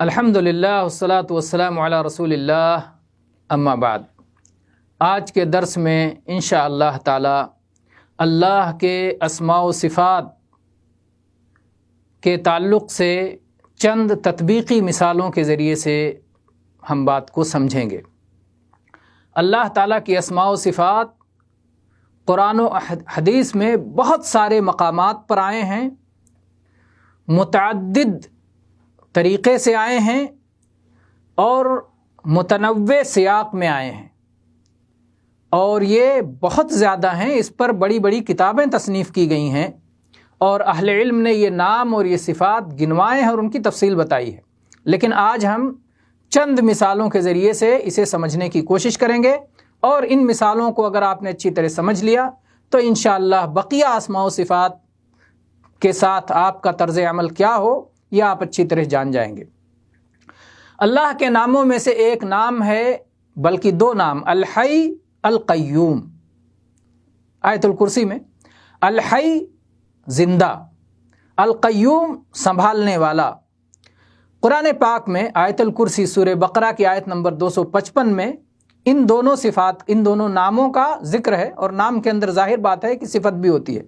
الحمدللہ والصلاۃ والسلام علی رسول اللہ اما بعد۔ آج کے درس میں انشاءاللہ تعالی اللہ کے اسماء و صفات کے تعلق سے چند تطبیقی مثالوں کے ذریعے سے ہم بات کو سمجھیں گے۔ اللہ تعالیٰ کی اسماء و صفات قرآن و حدیث میں بہت سارے مقامات پر آئے ہیں، متعدد طریقے سے آئے ہیں اور متنوع سیاق میں آئے ہیں، اور یہ بہت زیادہ ہیں۔ اس پر بڑی بڑی کتابیں تصنیف کی گئی ہیں اور اہل علم نے یہ نام اور یہ صفات گنوائے ہیں اور ان کی تفصیل بتائی ہے، لیکن آج ہم چند مثالوں کے ذریعے سے اسے سمجھنے کی کوشش کریں گے، اور ان مثالوں کو اگر آپ نے اچھی طرح سمجھ لیا تو انشاءاللہ بقیہ اسماء و صفات کے ساتھ آپ کا طرز عمل کیا ہو یہ آپ اچھی طرح جان جائیں گے۔ اللہ کے ناموں میں سے ایک نام ہے، بلکہ دو نام، الحی القیوم۔ آیت الکرسی میں الحی زندہ، القیوم سنبھالنے والا۔ قرآن پاک میں آیت الکرسی سورہ بقرہ کی آیت نمبر 255 میں ان دونوں صفات، ان دونوں ناموں کا ذکر ہے، اور نام کے اندر ظاہر بات ہے کہ صفت بھی ہوتی ہے۔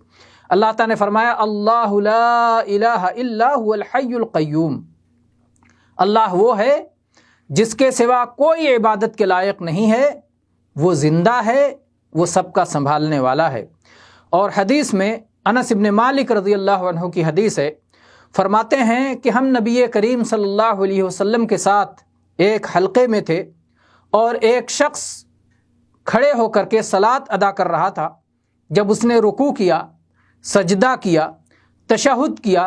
اللہ تعالیٰ نے فرمایا اللہ لا الہ الا هو الحی القیوم، اللہ وہ ہے جس کے سوا کوئی عبادت کے لائق نہیں ہے، وہ زندہ ہے، وہ سب کا سنبھالنے والا ہے۔ اور حدیث میں انس بن مالک رضی اللہ عنہ کی حدیث ہے، فرماتے ہیں کہ ہم نبی کریم صلی اللہ علیہ وسلم کے ساتھ ایک حلقے میں تھے، اور ایک شخص کھڑے ہو کر کے صلاۃ ادا کر رہا تھا۔ جب اس نے رکوع کیا، سجدہ کیا، تشہد کیا،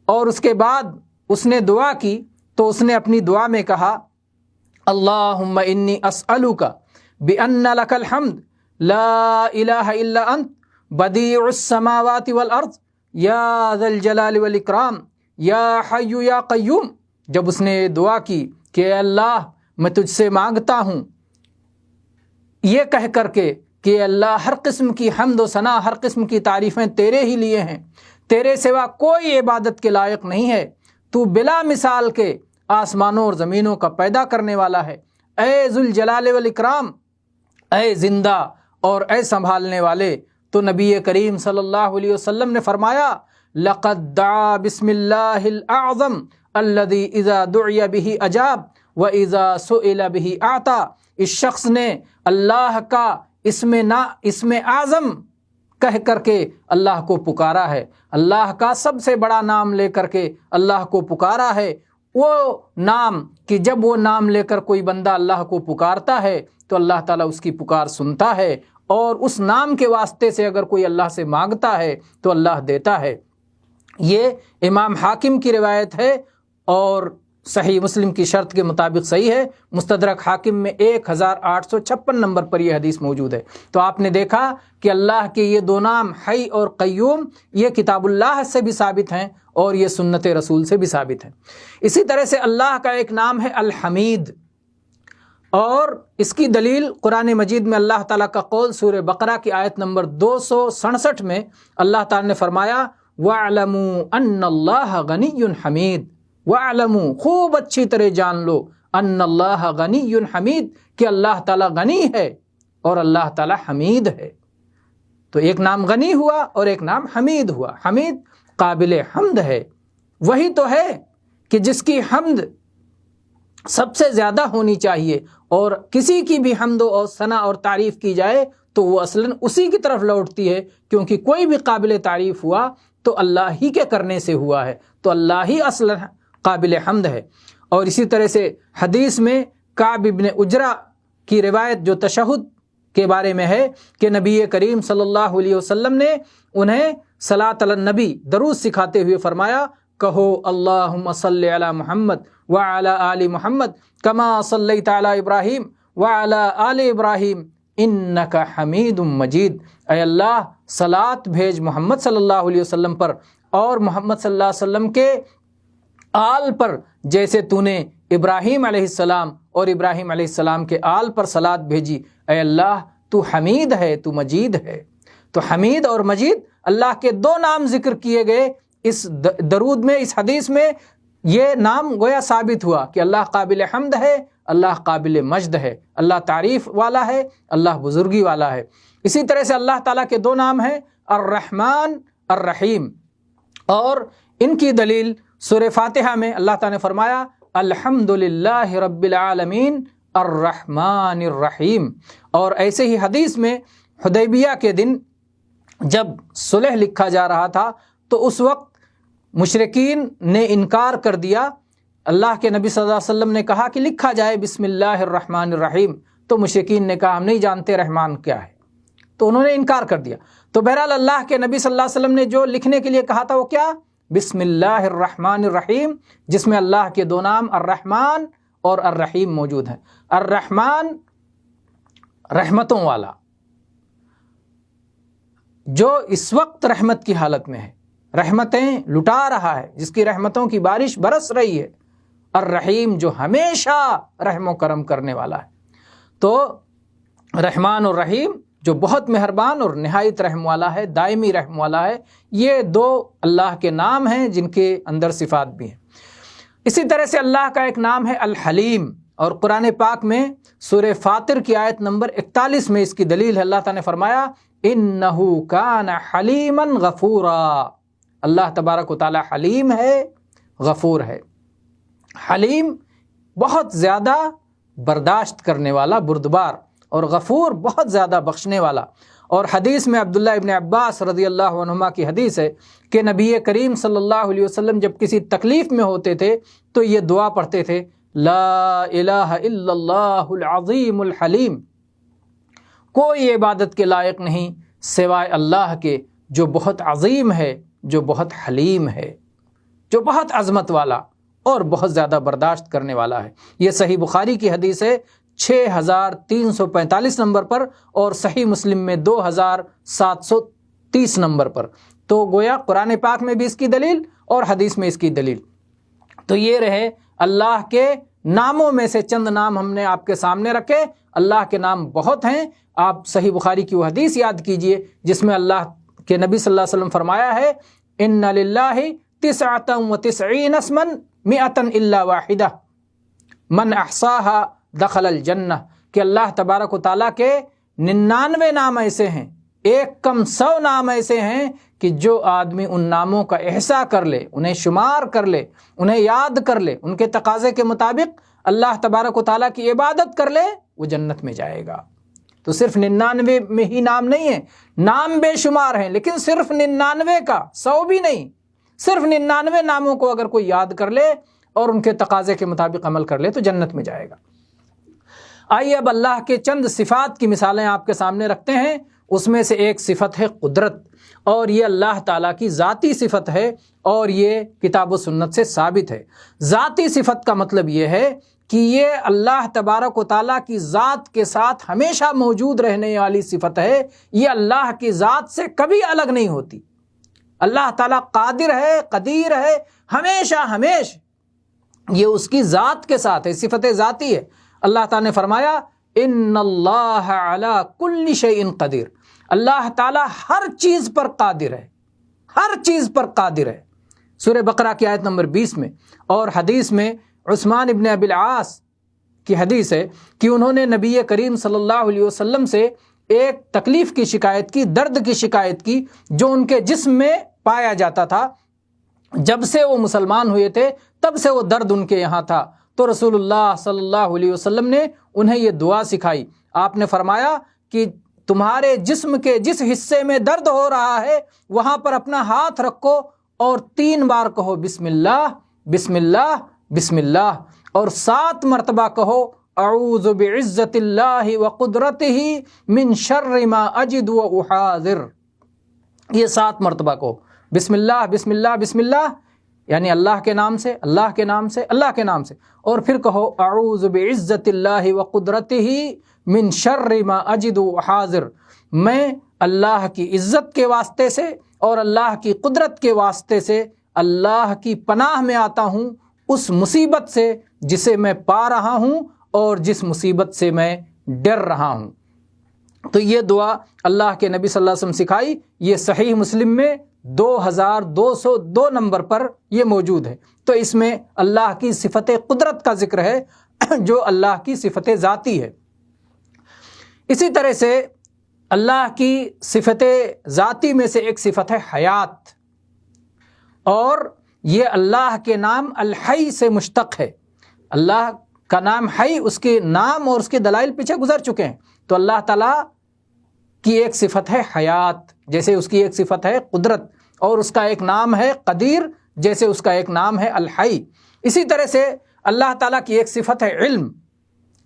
اور اس کے بعد اس نے دعا کی، تو اس نے اپنی دعا میں کہا اللہم انی اسألک بأن لک الحمد لا الہ الا انت بدیع السماوات والارض یا ذا الجلال والاکرام یا حی یا قیوم۔ جب اس نے دعا کی کہ اے اللہ میں تجھ سے مانگتا ہوں یہ کہہ کر کے کہ اللہ ہر قسم کی حمد و ثنا، ہر قسم کی تعریفیں تیرے ہی لیے ہیں، تیرے سوا کوئی عبادت کے لائق نہیں ہے، تو بلا مثال کے آسمانوں اور زمینوں کا پیدا کرنے والا ہے، اے ذوالجلال والاکرام، اے زندہ اور اے سنبھالنے والے۔ تو نبی کریم صلی اللہ علیہ وسلم نے فرمایا لقد دعا بسم اللہ الاعظم الذی اذا دعی بہ اجاب واذا سئل بہ اعطا۔ اس شخص نے اللہ کا اسم اعظم کہہ کر کے اللہ کو پکارا ہے، اللہ کا سب سے بڑا نام لے کر کے اللہ کو پکارا ہے۔ وہ نام کہ جب وہ نام لے کر کوئی بندہ اللہ کو پکارتا ہے تو اللہ تعالیٰ اس کی پکار سنتا ہے، اور اس نام کے واسطے سے اگر کوئی اللہ سے مانگتا ہے تو اللہ دیتا ہے۔ یہ امام حاکم کی روایت ہے، اور صحیح مسلم کی شرط کے مطابق صحیح ہے۔ مستدرک حاکم میں 1856 نمبر پر یہ حدیث موجود ہے۔ تو آپ نے دیکھا کہ اللہ کے یہ دو نام حی اور قیوم یہ کتاب اللہ سے بھی ثابت ہیں اور یہ سنت رسول سے بھی ثابت ہیں۔ اسی طرح سے اللہ کا ایک نام ہے الحمید، اور اس کی دلیل قرآن مجید میں اللہ تعالیٰ کا قول سورہ بقرہ کی آیت نمبر 267 میں اللہ تعالیٰ نے فرمایا وَاعْلَمُوا أَنَّ اللَّهَ غَنِيٌّ حَمِيدٌ، وَاعْلَمُوا خوب اچھی طرح جان لو ان اللہ غنی حمید، کہ اللہ تعالیٰ غنی ہے اور اللہ تعالیٰ حمید ہے۔ تو ایک نام غنی ہوا اور ایک نام حمید ہوا۔ حمید قابل حمد ہے، وہی تو ہے کہ جس کی حمد سب سے زیادہ ہونی چاہیے، اور کسی کی بھی حمد و ثنا اور تعریف کی جائے تو وہ اصلاً اسی کی طرف لوٹتی ہے، کیونکہ کوئی بھی قابل تعریف ہوا تو اللہ ہی کے کرنے سے ہوا ہے، تو اللہ ہی اصلاً قابل حمد ہے۔ اور اسی طرح سے حدیث میں کعب بن عجرہ کی روایت جو تشہد کے بارے میں ہے کہ نبی کریم صلی اللہ علیہ وسلم نے انہیں صلاۃ علی النبی درود سکھاتے ہوئے فرمایا کہو اللہم صلی علی محمد وعلی آل محمد کما صلیت علی ابراہیم وعلی آل ابراہیم انک حمید مجید۔ اے اللہ صلاۃ بھیج محمد صلی اللہ علیہ وسلم پر اور محمد صلی اللہ علیہ وسلم کے آل پر، جیسے تو نے ابراہیم علیہ السلام اور ابراہیم علیہ السلام کے آل پر صلاۃ بھیجی۔ اے اللہ تو حمید ہے، تو مجید ہے۔ تو حمید اور مجید اللہ کے دو نام ذکر کیے گئے اس درود میں، اس حدیث میں، یہ نام گویا ثابت ہوا کہ اللہ قابل حمد ہے، اللہ قابل مجد ہے، اللہ تعریف والا ہے، اللہ بزرگی والا ہے۔ اسی طرح سے اللہ تعالیٰ کے دو نام ہیں، الرحمن الرحیم، اور ان کی دلیل سورہ فاتحہ میں اللہ تعالیٰ نے فرمایا الحمدللہ رب العالمین الرحمن الرحیم۔ اور ایسے ہی حدیث میں حدیبیہ کے دن جب صلح لکھا جا رہا تھا تو اس وقت مشرکین نے انکار کر دیا، اللہ کے نبی صلی اللہ علیہ وسلم نے کہا کہ لکھا جائے بسم اللہ الرحمن الرحیم، تو مشرکین نے کہا ہم نہیں جانتے رحمان کیا ہے، تو انہوں نے انکار کر دیا۔ تو بہرحال اللہ کے نبی صلی اللہ علیہ وسلم نے جو لکھنے کے لیے کہا تھا وہ کیا؟ بسم اللہ الرحمن الرحیم، جس میں اللہ کے دو نام الرحمن اور الرحیم موجود ہیں۔ الرحمن رحمتوں والا، جو اس وقت رحمت کی حالت میں ہے، رحمتیں لٹا رہا ہے، جس کی رحمتوں کی بارش برس رہی ہے۔ الرحیم جو ہمیشہ رحم و کرم کرنے والا ہے۔ تو رحمان اور رحیم جو بہت مہربان اور نہایت رحم والا ہے، دائمی رحم والا ہے، یہ دو اللہ کے نام ہیں جن کے اندر صفات بھی ہیں۔ اسی طرح سے اللہ کا ایک نام ہے الحلیم، اور قرآن پاک میں سورہ فاطر کی آیت نمبر 41 میں اس کی دلیل ہے۔ اللہ تعالیٰ نے فرمایا اِنَّهُ كَانَ حَلِيمًا غَفُورًا، اللہ تبارک و تعالیٰ حلیم ہے، غفور ہے۔ حلیم بہت زیادہ برداشت کرنے والا، بردبار، اور غفور بہت زیادہ بخشنے والا۔ اور حدیث میں عبداللہ ابن عباس رضی اللہ عنہما کی حدیث ہے کہ نبی کریم صلی اللہ علیہ وسلم جب کسی تکلیف میں ہوتے تھے تو یہ دعا پڑھتے تھے، لا الہ الا اللہ العظیم الحلیم، کوئی عبادت کے لائق نہیں سوائے اللہ کے جو بہت عظیم ہے، جو بہت حلیم ہے، جو بہت عظمت والا اور بہت زیادہ برداشت کرنے والا ہے۔ یہ صحیح بخاری کی حدیث ہے 6345 نمبر پر، اور صحیح مسلم میں 2730 نمبر پر۔ تو گویا قرآن پاک میں بھی اس کی دلیل اور حدیث میں اس کی دلیل۔ تو یہ رہے اللہ کے ناموں میں سے چند نام ہم نے آپ کے سامنے رکھے۔ اللہ کے نام بہت ہیں، آپ صحیح بخاری کی وہ حدیث یاد کیجئے جس میں اللہ کے نبی صلی اللہ علیہ وسلم فرمایا ہے ان للہ 99 اسما 100 الا واحدہ من احصاها دخل الجنہ، کہ اللہ تبارک و تعالیٰ کے 99 نام ایسے ہیں، ایک کم 100 نام ایسے ہیں کہ جو آدمی ان ناموں کا احصاء کر لے، انہیں شمار کر لے، انہیں یاد کر لے، ان کے تقاضے کے مطابق اللہ تبارک و تعالیٰ کی عبادت کر لے، وہ جنت میں جائے گا۔ تو صرف 99 میں ہی نام نہیں ہیں، نام بے شمار ہیں، لیکن صرف 99 کا 100 بھی نہیں، صرف 99 ناموں کو اگر کوئی یاد کر لے اور ان کے تقاضے کے مطابق عمل کر لے تو جنت میں جائے گا۔ آئیے اب اللہ کے چند صفات کی مثالیں آپ کے سامنے رکھتے ہیں۔ اس میں سے ایک صفت ہے قدرت، اور یہ اللہ تعالیٰ کی ذاتی صفت ہے، اور یہ کتاب و سنت سے ثابت ہے۔ ذاتی صفت کا مطلب یہ ہے کہ یہ اللہ تبارک و تعالیٰ کی ذات کے ساتھ ہمیشہ موجود رہنے والی صفت ہے، یہ اللہ کی ذات سے کبھی الگ نہیں ہوتی۔ اللہ تعالیٰ قادر ہے، قدیر ہے، ہمیشہ یہ اس کی ذات کے ساتھ ہے، صفت ذاتی ہے۔ اللہ تعالیٰ نے فرمایا ان اللہ علی کل شیء قدیر، اللہ تعالیٰ ہر چیز پر قادر ہے، ہر چیز پر قادر ہے۔ سورہ بقرہ کی آیت نمبر 20 میں، اور حدیث میں عثمان ابن ابی العاص کی حدیث ہے کہ انہوں نے نبی کریم صلی اللہ علیہ وسلم سے ایک تکلیف کی شکایت کی، درد کی شکایت کی جو ان کے جسم میں پایا جاتا تھا۔ جب سے وہ مسلمان ہوئے تھے تب سے وہ درد ان کے یہاں تھا، تو رسول اللہ صلی اللہ علیہ وسلم نے انہیں یہ دعا سکھائی۔ آپ نے فرمایا کہ تمہارے جسم کے جس حصے میں درد ہو رہا ہے وہاں پر اپنا ہاتھ رکھو اور 3 بار کہو بسم اللہ بسم اللہ بسم اللہ، اور 7 مرتبہ کہو اعوذ بعزت اللہ وقدرتہ من شر ما اجد واحاذر، یہ 7 مرتبہ کہو بسم اللہ بسم اللہ بسم اللہ، یعنی اللہ کے نام سے اللہ کے نام سے اللہ کے نام سے، اور پھر کہو اعوذ بعزت اللہ وقدرتہ من شر ما اجد واحاذر، میں اللہ کی عزت کے واسطے سے اور اللہ کی قدرت کے واسطے سے اللہ کی پناہ میں آتا ہوں اس مصیبت سے جسے میں پا رہا ہوں اور جس مصیبت سے میں ڈر رہا ہوں۔ تو یہ دعا اللہ کے نبی صلی اللہ علیہ وسلم سکھائی، یہ صحیح مسلم میں 2202 نمبر پر یہ موجود ہے۔ تو اس میں اللہ کی صفت قدرت کا ذکر ہے جو اللہ کی صفت ذاتی ہے۔ اسی طرح سے اللہ کی صفت ذاتی میں سے ایک صفت ہے حیات، اور یہ اللہ کے نام الحی سے مشتق ہے۔ اللہ کا نام حی، اس کے نام اور اس کے دلائل پیچھے گزر چکے ہیں۔ تو اللہ تعالیٰ کی ایک صفت ہے حیات، جیسے اس کی ایک صفت ہے قدرت، اور اس کا ایک نام ہے قدیر، جیسے اس کا ایک نام ہے الحی۔ اسی طرح سے اللہ تعالیٰ کی ایک صفت ہے علم،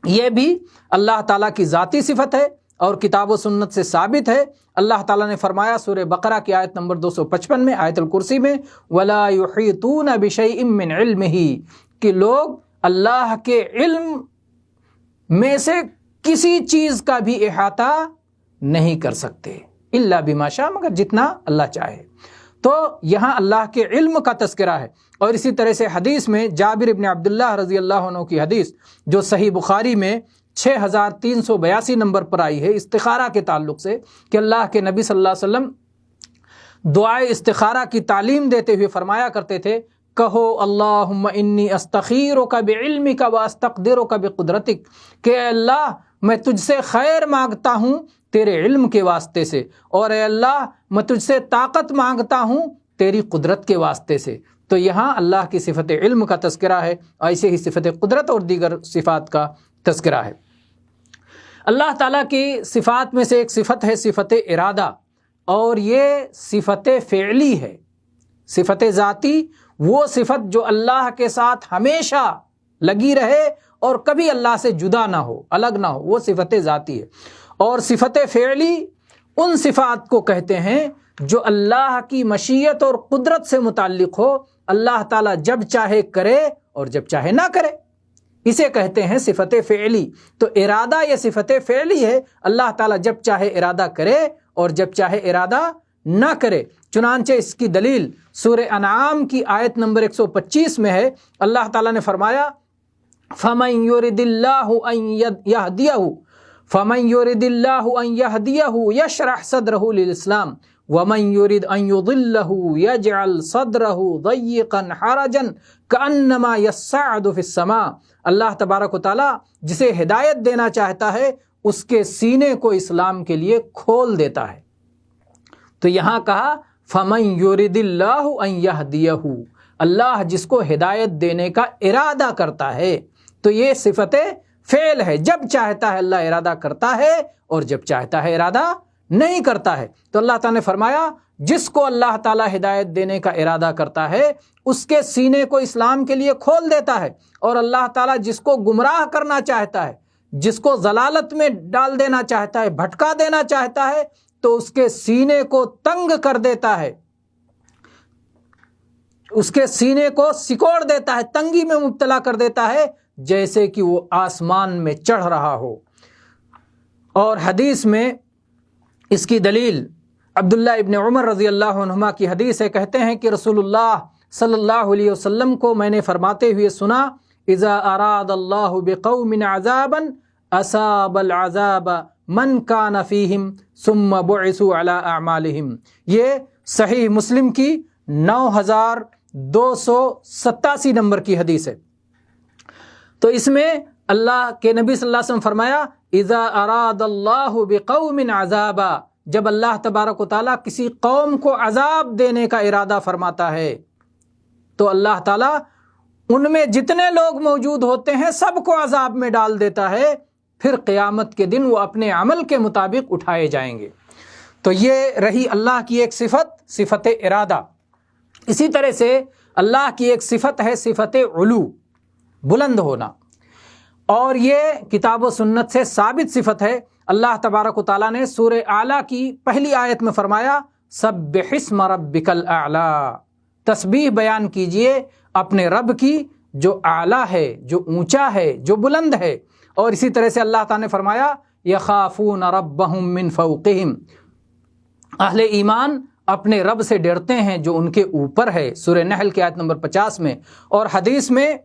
یہ بھی اللہ تعالیٰ کی ذاتی صفت ہے اور کتاب و سنت سے ثابت ہے۔ اللہ تعالیٰ نے فرمایا سورہ بقرہ کی آیت نمبر 255 میں، آیت الکرسی میں، وَلَا يُحِيطُونَ بِشَيْءٍ مِّنْ عِلْمِهِ، کہ لوگ اللہ کے علم میں سے کسی چیز کا بھی احاطہ نہیں کر سکتے، الا بما شاء، مگر جتنا اللہ چاہے۔ تو یہاں اللہ کے علم کا تذکرہ ہے۔ اور اسی طرح سے حدیث میں جابر ابن عبداللہ رضی اللہ عنہ کی حدیث جو صحیح بخاری میں 6382 نمبر پر آئی ہے استخارہ کے تعلق سے، کہ اللہ کے نبی صلی اللہ علیہ وسلم دعائے استخارہ کی تعلیم دیتے ہوئے فرمایا کرتے تھے، کہو اللہم انی استخیرک بعلمک واستقدرک بقدرتک، کہ اے اللہ میں تجھ سے خیر مانگتا ہوں تیرے علم کے واسطے سے، اور اے اللہ میں تجھ سے طاقت مانگتا ہوں تیری قدرت کے واسطے سے۔ تو یہاں اللہ کی صفت علم کا تذکرہ ہے، ایسے ہی صفت قدرت اور دیگر صفات کا تذکرہ ہے۔ اللہ تعالیٰ کی صفات میں سے ایک صفت ہے صفت ارادہ، اور یہ صفت فعلی ہے۔ صفت ذاتی وہ صفت جو اللہ کے ساتھ ہمیشہ لگی رہے اور کبھی اللہ سے جدا نہ ہو، الگ نہ ہو، وہ صفت ذاتی ہے۔ اور صفت فعلی ان صفات کو کہتے ہیں جو اللہ کی مشیت اور قدرت سے متعلق ہو، اللہ تعالیٰ جب چاہے کرے اور جب چاہے نہ کرے، اسے کہتے ہیں صفت فعلی۔ تو ارادہ یہ صفت فعلی ہے، اللہ تعالیٰ جب چاہے ارادہ کرے اور جب چاہے ارادہ نہ کرے۔ چنانچہ اس کی دلیل سورہ انعام کی آیت نمبر 125 میں ہے۔ اللہ تعالیٰ نے فرمایا فَمَن يُرِدِ اللَّهُ أَن يَهْدِيَهُ فَمَن يُرِدِ اللَّهُ أَن يَهْدِيَهُ يَشْرَحْ صَدْرَهُ لِلْإِسْلَامِ وَمَن يُرِدْ أَن يُضِلَّهُ يَجْعَلْ صَدْرَهُ ضَيِّقًا حَرَجًا كَأَنَّمَا يَصَّعَّدُ فِي السَّمَاءِ۔ اللہ تبارک و تعالیٰ جسے ہدایت دینا چاہتا ہے اس کے سینے کو اسلام کے لیے کھول دیتا ہے۔ تو یہاں کہا فَمَن يُرِدِ اللَّهُ أَن يَهْدِيَهُ، اللہ جس کو ہدایت دینے کا ارادہ کرتا ہے۔ تو یہ صفت فعل ہے، جب چاہتا ہے اللہ ارادہ کرتا ہے اور جب چاہتا ہے ارادہ نہیں کرتا ہے۔ تو اللہ تعالیٰ نے فرمایا جس کو اللہ تعالیٰ ہدایت دینے کا ارادہ کرتا ہے اس کے سینے کو اسلام کے لیے کھول دیتا ہے، اور اللہ تعالیٰ جس کو گمراہ کرنا چاہتا ہے، جس کو ضلالت میں ڈال دینا چاہتا ہے، بھٹکا دینا چاہتا ہے، تو اس کے سینے کو تنگ کر دیتا ہے، اس کے سینے کو سکوڑ دیتا ہے، تنگی میں مبتلا کر دیتا ہے، جیسے کہ وہ آسمان میں چڑھ رہا ہو۔ اور حدیث میں اس کی دلیل عبداللہ ابن عمر رضی اللہ عنہما کی حدیث ہے، کہتے ہیں کہ رسول اللہ صلی اللہ علیہ وسلم کو میں نے فرماتے ہوئے سنا، اذا اراد اللہ بقوم عذابا اصاب العذاب من کان فیہم ثم بعثوا علی اعمالہم۔ یہ صحیح مسلم کی 9287 نمبر کی حدیث ہے۔ تو اس میں اللہ کے نبی صلی اللہ علیہ وسلم فرمایا اذا اراد اللہ بقوم عذابا، جب اللہ تبارک و تعالیٰ کسی قوم کو عذاب دینے کا ارادہ فرماتا ہے تو اللہ تعالیٰ ان میں جتنے لوگ موجود ہوتے ہیں سب کو عذاب میں ڈال دیتا ہے، پھر قیامت کے دن وہ اپنے عمل کے مطابق اٹھائے جائیں گے۔ تو یہ رہی اللہ کی ایک صفت، صفت ارادہ۔ اسی طرح سے اللہ کی ایک صفت ہے صفت علو، بلند ہونا، اور یہ کتاب و سنت سے ثابت صفت ہے۔ اللہ تبارک و تعالیٰ نے سورہ اعلیٰ کی پہلی آیت میں فرمایا سبح اسم ربک الاعلیٰ، تسبیح بیان کیجئے اپنے رب کی جو اعلیٰ ہے، جو اونچا ہے، جو بلند ہے۔ اور اسی طرح سے اللہ تعالیٰ نے فرمایا یخافون ربہم من فوقہم، اہل ایمان اپنے رب سے ڈرتے ہیں جو ان کے اوپر ہے، سورہ نحل کی آیت نمبر 50 میں۔ اور حدیث میں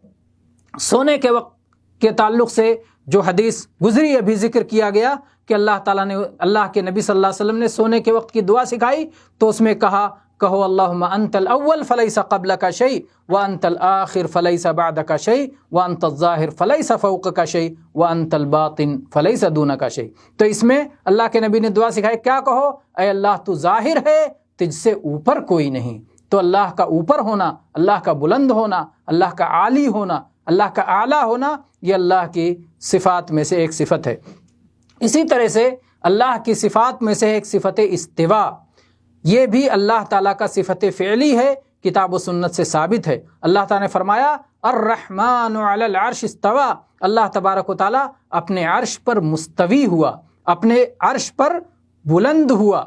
سونے کے وقت کے تعلق سے جو حدیث گزری ابھی ذکر کیا گیا کہ اللہ تعالیٰ نے، اللہ کے نبی صلی اللہ علیہ وسلم نے سونے کے وقت کی دعا سکھائی، تو اس میں کہا کہو اللہم انت الاول فلیس قبلک شیء وانت الآخر فلیس بعدک شیء وانت الظاہر فلیس فوقک شیء وانت الباطن فلیس دونک شیء۔ تو اس میں اللہ کے نبی نے دعا سکھائی، کیا کہو؟ اے اللہ تو ظاہر ہے، تجھ سے اوپر کوئی نہیں۔ تو اللہ کا اوپر ہونا، اللہ کا بلند ہونا، اللہ کا عالی ہونا، اللہ کا اعلیٰ ہونا، یہ اللہ کی صفات میں سے ایک صفت ہے۔ اسی طرح سے اللہ کی صفات میں سے ایک صفت استوا، یہ بھی اللہ تعالیٰ کا صفت فعلی ہے، کتاب و سنت سے ثابت ہے۔ اللہ تعالیٰ نے فرمایا الرحمن علی العرش استوا، اللہ تبارک و تعالیٰ اپنے عرش پر مستوی ہوا، اپنے عرش پر بلند ہوا۔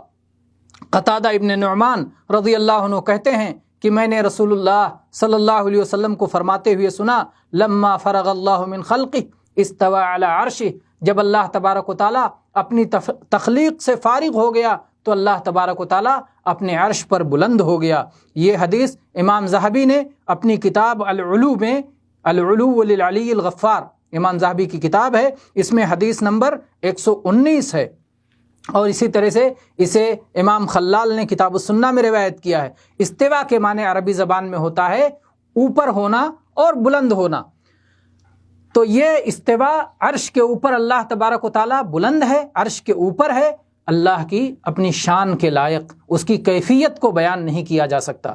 قتادہ ابن نعمان رضی اللہ عنہ کہتے ہیں کہ میں نے رسول اللہ صلی اللہ علیہ وسلم کو فرماتے ہوئے سنا، لما فرغ اللہ من خلقہ استوى علی عرشہ، جب اللہ تبارک و تعالیٰ اپنی تخلیق سے فارغ ہو گیا تو اللہ تبارک و تعالیٰ اپنے عرش پر بلند ہو گیا۔ یہ حدیث امام ذہبی نے اپنی کتاب العلو میں، العلو للعلی الغفار امام ذہبی کی کتاب ہے، اس میں حدیث نمبر 119 ہے، اور اسی طرح سے اسے امام خلال نے کتاب السنہ میں روایت کیا ہے۔ استوا کے معنی عربی زبان میں ہوتا ہے اوپر ہونا اور بلند ہونا۔ تو یہ استوا، عرش کے اوپر اللہ تبارک و تعالیٰ بلند ہے، عرش کے اوپر ہے، اللہ کی اپنی شان کے لائق، اس کی کیفیت کو بیان نہیں کیا جا سکتا۔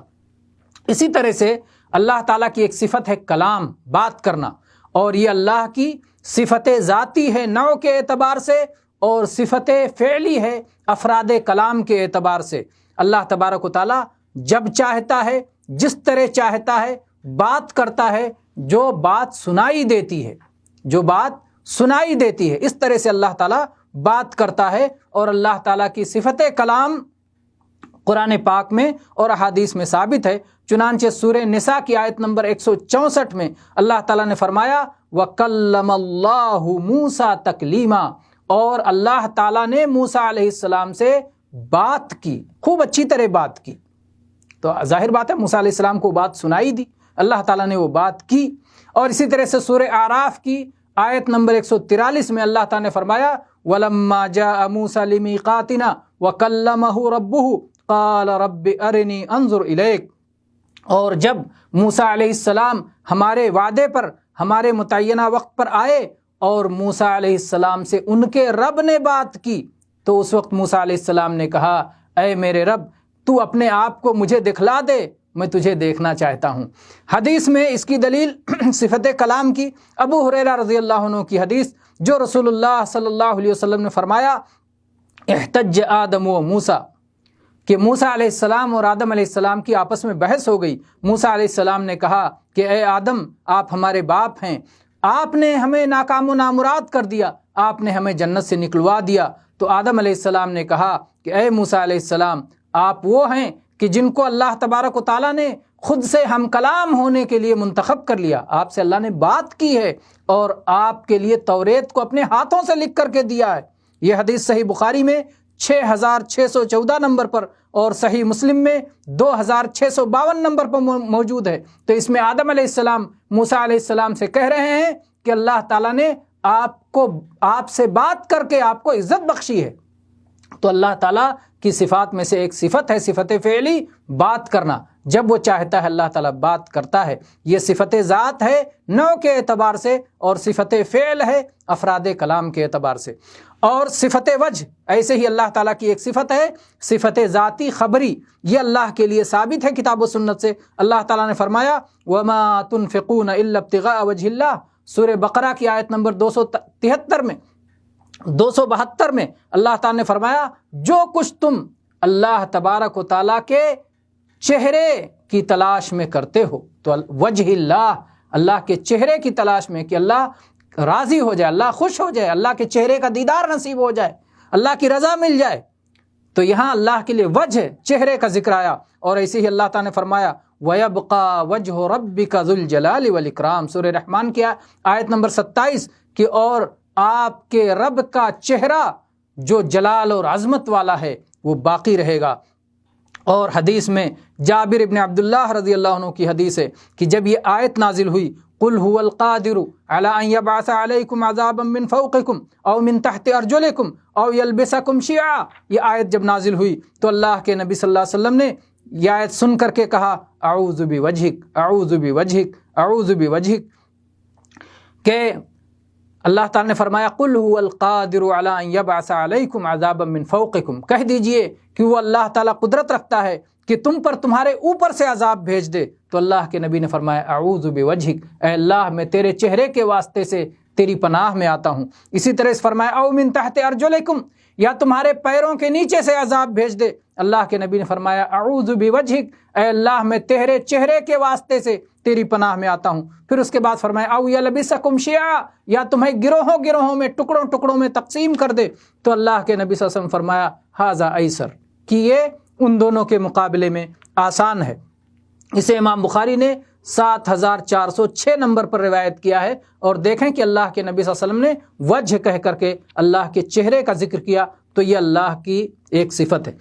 اسی طرح سے اللہ تعالیٰ کی ایک صفت ہے کلام، بات کرنا، اور یہ اللہ کی صفت ذاتی ہے نوع کے اعتبار سے، اور صفت فعلی ہے افراد کلام کے اعتبار سے۔ اللہ تبارک و تعالیٰ جب چاہتا ہے، جس طرح چاہتا ہے بات کرتا ہے، جو بات سنائی دیتی ہے، جو بات سنائی دیتی ہے، اس طرح سے اللہ تعالیٰ بات کرتا ہے۔ اور اللہ تعالیٰ کی صفت کلام قرآن پاک میں اور احادیث میں ثابت ہے۔ چنانچہ سورہ نساء کی آیت نمبر 164 میں اللہ تعالیٰ نے فرمایا وَكَلَّمَ اللَّهُ مُوسَىٰ تَكْلِيمًا، اور اللہ تعالیٰ نے موسیٰ علیہ السلام سے بات کی، خوب اچھی طرح بات کی۔ تو ظاہر بات ہے موسیٰ علیہ السلام کو بات سنائی دی، اللہ تعالیٰ نے وہ بات کی۔ اور اسی طرح سے سورہ اعراف کی آیت نمبر 143 میں اللہ تعالیٰ نے فرمایا وَلَمَّا جَاءَ مُوسَىٰ لِمِيقَاتِنَا وَكَلَّمَهُ رَبُّهُ قَالَ رَبِّ أَرِنِي أَنظُرْ إِلَيْكَ، اور جب موسیٰ علیہ السلام ہمارے وعدے پر، ہمارے متعینہ وقت پر آئے اور موسیٰ علیہ السلام سے ان کے رب نے بات کی، تو اس وقت موسیٰ علیہ السلام نے کہا اے میرے رب تو اپنے آپ کو مجھے دکھلا دے، میں تجھے دیکھنا چاہتا ہوں۔ حدیث میں اس کی دلیل صفت کلام کی ابو ہریرہ رضی اللہ عنہ کی حدیث، جو رسول اللہ صلی اللہ علیہ وسلم نے فرمایا احتج آدم و موسیٰ، کہ موسیٰ علیہ السلام اور آدم علیہ السلام کی آپس میں بحث ہو گئی۔ موسیٰ علیہ السلام نے کہا کہ اے آدم، آپ ہمارے باپ ہیں، آپ نے ہمیں ناکام و نامراد کر دیا، آپ نے ہمیں جنت سے نکلوا دیا۔ تو آدم علیہ السلام نے کہا کہ اے موسیٰ علیہ السلام، آپ وہ ہیں کہ جن کو اللہ تبارک و تعالیٰ نے خود سے ہم کلام ہونے کے لیے منتخب کر لیا، آپ سے اللہ نے بات کی ہے اور آپ کے لیے توریت کو اپنے ہاتھوں سے لکھ کر کے دیا ہے۔ یہ حدیث صحیح بخاری میں 6614 نمبر پر اور صحیح مسلم میں 2652 نمبر پر موجود ہے۔ تو اس میں آدم علیہ السلام موسیٰ علیہ السلام سے کہہ رہے ہیں کہ اللہ تعالیٰ نے آپ سے بات کر کے آپ کو عزت بخشی ہے۔ تو اللہ تعالیٰ کی صفات میں سے ایک صفت ہے صفت فعلی، بات کرنا، جب وہ چاہتا ہے اللہ تعالیٰ بات کرتا ہے۔ یہ صفت ذات ہے نوع کے اعتبار سے، اور صفت فعل ہے افراد کلام کے اعتبار سے۔ اور صفت وجہ ایسے ہی اللہ تعالیٰ کی ایک صفت ہے صفت ذاتی خبری، یہ اللہ کے لیے ثابت ہے کتاب و سنت سے۔ اللہ تعالیٰ نے فرمایا وَمَا تُنْفِقُونَ إِلَّا ابْتِغَاءَ وَجْهِ اللَّهِ، سورہ بقرہ کی آیت نمبر 272 میں اللہ تعالیٰ نے فرمایا جو کچھ تم اللہ تبارک و تعالیٰ کے چہرے کی تلاش میں کرتے ہو، تو وجہ اللہ، اللہ کے چہرے کی تلاش میں، کہ اللہ راضی ہو جائے، اللہ خوش ہو جائے، اللہ کے چہرے کا دیدار نصیب ہو جائے، اللہ کی رضا مل جائے، تو یہاں اللہ کے لیے وجہ، چہرے کا ذکر آیا۔ اور ایسے ہی اللہ تعالیٰ نے فرمایا وَيَبْقَى وَجْهُ رَبِّكَ ذُو الْجَلَالِ وَالْإِكْرَامِ، سورہ رحمان کی آیت نمبر 27، کہ اور آپ کے رب کا چہرہ جو جلال اور عظمت والا ہے وہ باقی رہے گا۔ اور حدیث میں جابر ابن عبداللہ رضی اللہ عنہ کی حدیث ہے کہ جب یہ آیت نازل ہوئی قُلْ هُوَ الْقَادِرُ عَلَىٰ أَن يَبْعَثَ عَلَيْكُمْ عَذَابًا مِّن فَوْقِكُمْ أَوْ مِن تَحْتِ أَرْجُلِكُمْ أَوْ يَلْبِسَكُمْ شِيَعًا، یہ آیت جب نازل ہوئی تو اللہ کے نبی صلی اللہ علیہ وسلم نے یہ آیت سن کر کے کہا اعوذ بوجہک اعوذ بوجہک اعوذ بوجہک، کہ اللہ تعالیٰ نے فرمایا قل هو القادر علی ان یبعث علیکم عذابا من فوقکم، کہہ دیجئے کہ وہ اللہ تعالیٰ قدرت رکھتا ہے کہ تم پر تمہارے اوپر سے عذاب بھیج دے۔ تو اللہ کے نبی نے فرمایا اعوذ بوجہک، اے اللہ میں تیرے چہرے کے واسطے سے تیری پناہ میں آتا ہوں۔ اسی طرح سے فرمایا او من تحت ارجلکم، یا تمہارے پیروں کے نیچے سے عذاب بھیج دے۔ اللہ کے نبی نے فرمایا اعوذ بوجہک، اے اللہ میں تیرے چہرے کے واسطے سے تیری پناہ میں آتا ہوں۔ پھر اس کے بعد فرمایا او یلبسکم شیعا، یا تمہیں گروہوں گروہوں میں ٹکڑوں ٹکڑوں میں تقسیم کر دے۔ تو اللہ کے نبی صلی اللہ علیہ وسلم فرمایا ھذا ایسر، کہ یہ ان دونوں کے مقابلے میں آسان ہے۔ اسے امام بخاری نے 7406 نمبر پر روایت کیا ہے، اور دیکھیں کہ اللہ کے نبی صلی اللہ علیہ وسلم نے وجہ کہہ کر کے اللہ کے چہرے کا ذکر کیا، تو یہ اللہ کی ایک صفت ہے۔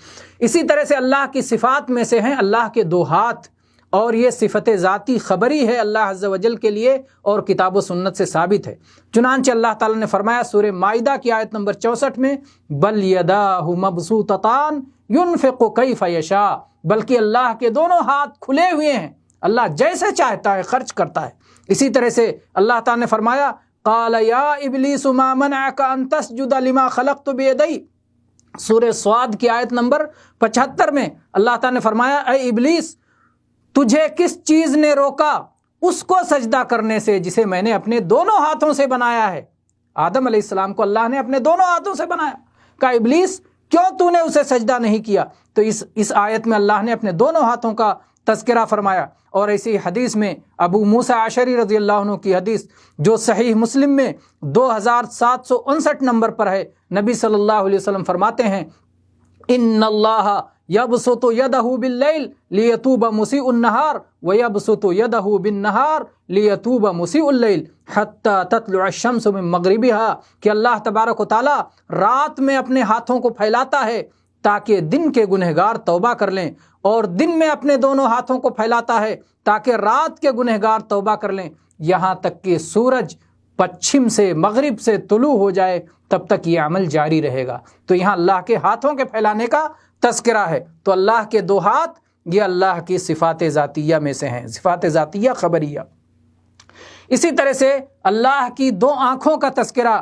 اسی طرح سے اللہ کی صفات میں سے ہیں اللہ کے دو ہاتھ، اور یہ صفت ذاتی خبری ہے اللہ عز و جل کے لیے، اور کتاب و سنت سے ثابت ہے۔ چنانچہ اللہ تعالیٰ نے فرمایا سورہ مائدہ کی آیت نمبر 64 میں بل یداہ مبسوطتان ينفق کیف یشاء، بلکہ اللہ کے دونوں ہاتھ کھلے ہوئے ہیں، اللہ جیسے چاہتا ہے خرچ کرتا ہے۔ اسی طرح سے اللہ تعالیٰ نے فرمایا قال یا ابلیس ما منعک ان تسجد لما خلقت بیدی، سورہ صاد کی آیت نمبر 75 میں اللہ تعالیٰ نے فرمایا اے ابلیس، تجھے کس چیز نے روکا اس کو سجدہ کرنے سے جسے میں نے اپنے دونوں ہاتھوں سے بنایا ہے۔ آدم علیہ السلام کو اللہ نے اپنے دونوں ہاتھوں سے بنایا، کہا ابلیس کیوں تو نے اسے سجدہ نہیں کیا؟ تو اس آیت میں اللہ نے اپنے دونوں ہاتھوں کا تذکرہ فرمایا۔ اور ایسی حدیث میں ابو موسیٰ اشعری رضی اللہ عنہ کی حدیث جو صحیح مسلم میں 2759 نمبر پر ہے، نبی صلی اللہ علیہ وسلم فرماتے ہیں ان اللہ یبسط یدہ باللیل لیتوب مسیء النہار ویبسط یدہ بالنہار لیتوب مسیء اللیل حتی تطلع الشمس من مغربها، کہ اللہ تبارک و تعالی رات میں اپنے ہاتھوں کو پھیلاتا ہے تاکہ دن کے گنہگار توبہ کر لیں، اور دن میں اپنے دونوں ہاتھوں کو پھیلاتا ہے تاکہ رات کے گنہگار توبہ کر لیں، یہاں تک کہ سورج پچھم سے مغرب سے طلوع ہو جائے، تب تک یہ عمل جاری رہے گا۔ تو یہاں اللہ کے ہاتھوں کے پھیلانے کا تذکرہ ہے۔ تو اللہ کے دو ہاتھ یہ اللہ کی صفات ذاتیہ میں سے ہیں، صفات ذاتیہ خبریہ۔ اسی طرح سے اللہ کی دو آنکھوں کا تذکرہ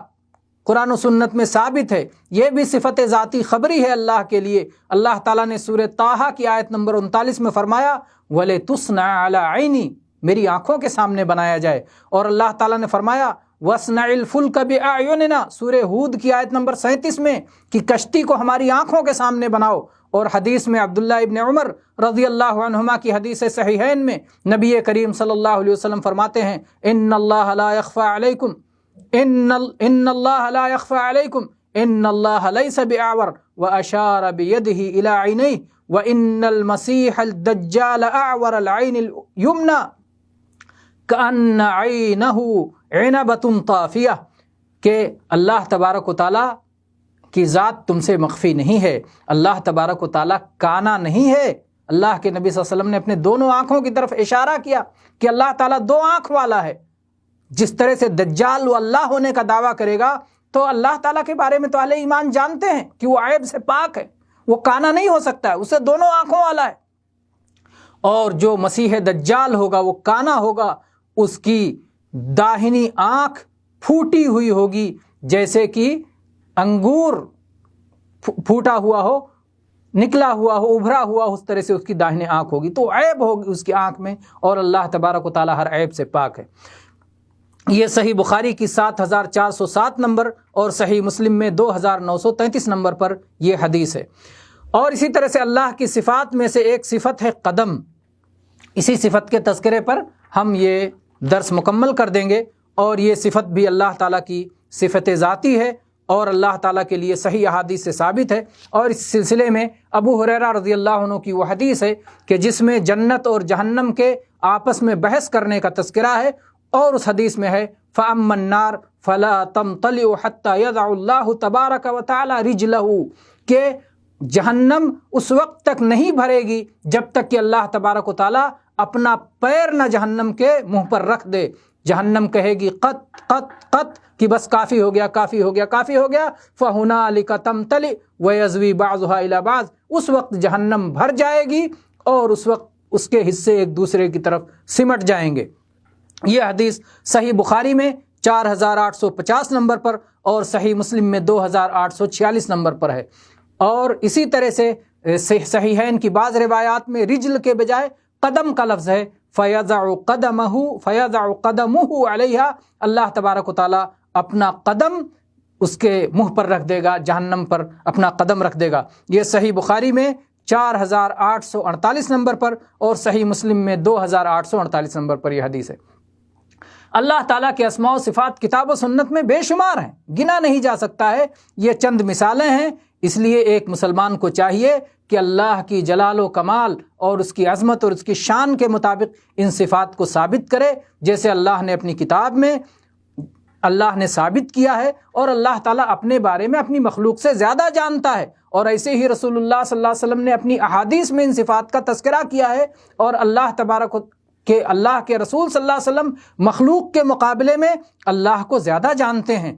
قرآن و سنت میں ثابت ہے، یہ بھی صفت ذاتی خبری ہے اللہ کے لیے۔ اللہ تعالیٰ نے سورہ طٰہٰ کی آیت نمبر 39 میں فرمایا وَلِتُصْنَعَ عَلَىٰ عَيْنِي، میری آنکھوں کے سامنے بنایا جائے۔ اور اللہ تعالیٰ نے فرمایا وَاصْنَعِ الْفُلْكَ بِأَعْيُنِنَا، سورہ ہود کی آیت نمبر 37 میں کہ کشتی کو ہماری آنکھوں کے سامنے بناؤ۔ اور حدیث میں عبداللہ ابن عمر رضی اللہ عنہما کی حدیث صحیحین میں نبی کریم صلی اللہ علیہ وسلم فرماتے ہیں ان اللہ لا يخفى علیکم ان اللہ لا يخفى علیکم ان اللہ لیس بأعور واشار بیدہ الی عینیہ وان المسیح الدجال اعور العین الیمنی کأن عینہ عنبۃ طافیہ، کہ اللہ تبارک و تعالی کی ذات تم سے مخفی نہیں ہے، اللہ تبارک و تعالیٰ کانا نہیں ہے۔ اللہ کے نبی صلی اللہ علیہ وسلم نے اپنے دونوں آنکھوں کی طرف اشارہ کیا کہ اللہ تعالیٰ دو آنکھ والا ہے۔ جس طرح سے دجال وہ اللہ ہونے کا دعویٰ کرے گا، تو اللہ تعالیٰ کے بارے میں تو اہل ایمان جانتے ہیں کہ وہ عیب سے پاک ہے، وہ کانا نہیں ہو سکتا ہے، اسے دونوں آنکھوں والا ہے۔ اور جو مسیح دجال ہوگا وہ کانا ہوگا، اس کی داہنی آنکھ پھوٹی ہوئی ہوگی، جیسے کہ انگور پھوٹا ہوا ہو، نکلا ہوا ہو، ابھرا ہوا، اس طرح سے اس کی داہنی آنکھ ہوگی، تو عیب ہوگی اس کی آنکھ میں، اور اللہ تبارک و تعالیٰ ہر عیب سے پاک ہے۔ یہ صحیح بخاری کی 7407 نمبر اور صحیح مسلم میں 2933 نمبر پر یہ حدیث ہے۔ اور اسی طرح سے اللہ کی صفات میں سے ایک صفت ہے قدم۔ اسی صفت کے تذکرے پر ہم یہ درس مکمل کر دیں گے، اور یہ صفت بھی اللہ تعالیٰ کی صفت ذاتی ہے، اور اللہ تعالیٰ کے لیے صحیح احادیث سے ثابت ہے۔ اور اس سلسلے میں ابو ہریرہ رضی اللہ عنہ کی وہ حدیث ہے کہ جس میں جنت اور جہنم کے آپس میں بحث کرنے کا تذکرہ ہے، اور اس حدیث میں ہے فَأَمَّا النَّارُ فَلَا تَمْطَلِعُ حَتَّى يَضَعُ اللَّهُ تَبَارَكَ وَتَعَالَى رِجْلَهُ، کہ جہنم اس وقت تک نہیں بھرے گی جب تک کہ اللہ تبارک و تعالیٰ اپنا پیر نہ جہنم کے منہ پر رکھ دے۔ جہنم کہے گی قط قط قط، کہ بس کافی ہو گیا، کافی ہو گیا، کافی ہو گیا، فَهُنَالِكَ تَمْتَلِئُ وَيَزْوِي بَعْضُهَا إِلَى بَعْضٍ، اس وقت جہنم بھر جائے گی اور اس وقت اس کے حصے ایک دوسرے کی طرف سمٹ جائیں گے۔ یہ حدیث صحیح بخاری میں 4850 نمبر پر اور صحیح مسلم میں 2846 نمبر پر ہے۔ اور اسی طرح سے صحیحین کی بعض روایات میں رجل کے بجائے قدم کا لفظ ہے، فَيَضَعُ قَدَمُهُ عَلَيْهَا، اللہ تبارک و تعالیٰ اپنا قدم اس کے منہ پر رکھ دے گا، جہنم پر اپنا قدم رکھ دے گا۔ یہ صحیح بخاری میں 4848 نمبر پر اور صحیح مسلم میں 2848 نمبر پر یہ حدیث ہے۔ اللہ تعالیٰ کے اسماء و صفات کتاب و سنت میں بے شمار ہیں، گنا نہیں جا سکتا ہے۔ یہ چند مثالیں ہیں، اس لیے ایک مسلمان کو چاہیے کہ اللہ کی جلال و کمال اور اس کی عظمت اور اس کی شان کے مطابق ان صفات کو ثابت کرے، جیسے اللہ نے اپنی کتاب میں اللہ نے ثابت کیا ہے، اور اللہ تعالیٰ اپنے بارے میں اپنی مخلوق سے زیادہ جانتا ہے، اور ایسے ہی رسول اللہ صلی اللہ علیہ وسلم نے اپنی احادیث میں ان صفات کا تذکرہ کیا ہے، اور اللہ کے رسول صلی اللہ علیہ وسلم مخلوق کے مقابلے میں اللہ کو زیادہ جانتے ہیں۔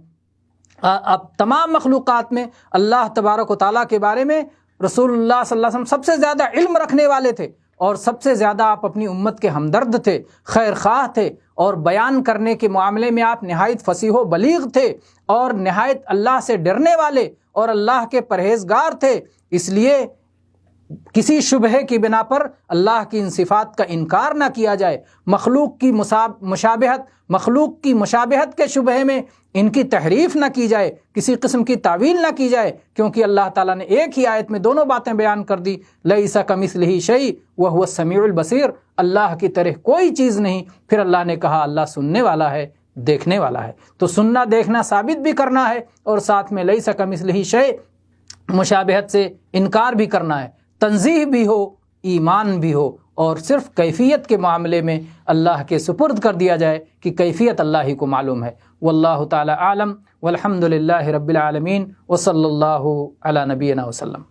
اب تمام مخلوقات میں اللہ تبارک و تعالیٰ کے بارے میں رسول اللہ صلی اللہ علیہ وسلم سب سے زیادہ علم رکھنے والے تھے، اور سب سے زیادہ آپ اپنی امت کے ہمدرد تھے، خیر خواہ تھے، اور بیان کرنے کے معاملے میں آپ نہایت فصیح و بلیغ تھے، اور نہایت اللہ سے ڈرنے والے اور اللہ کے پرہیزگار تھے۔ اس لیے کسی شبہے کی بنا پر اللہ کی ان صفات کا انکار نہ کیا جائے، مخلوق کی مشابہت کے شبہے میں ان کی تحریف نہ کی جائے، کسی قسم کی تعویل نہ کی جائے، کیونکہ اللہ تعالیٰ نے ایک ہی آیت میں دونوں باتیں بیان کر دی، لیس کمثلہ شیء وہو السمیع البصیر، اللہ کی طرح کوئی چیز نہیں، پھر اللہ نے کہا اللہ سننے والا ہے، دیکھنے والا ہے۔ تو سننا دیکھنا ثابت بھی کرنا ہے، اور ساتھ میں لیس کمثلہ شیء مشابہت سے انکار بھی کرنا ہے، تنزیہ بھی ہو، ایمان بھی ہو، اور صرف کیفیت کے معاملے میں اللہ کے سپرد کر دیا جائے کہ کیفیت اللہ ہی کو معلوم ہے۔ واللہ تعالی عالم، والحمد للہ رب العالمین، وصلی اللہ علی نبینا وسلم۔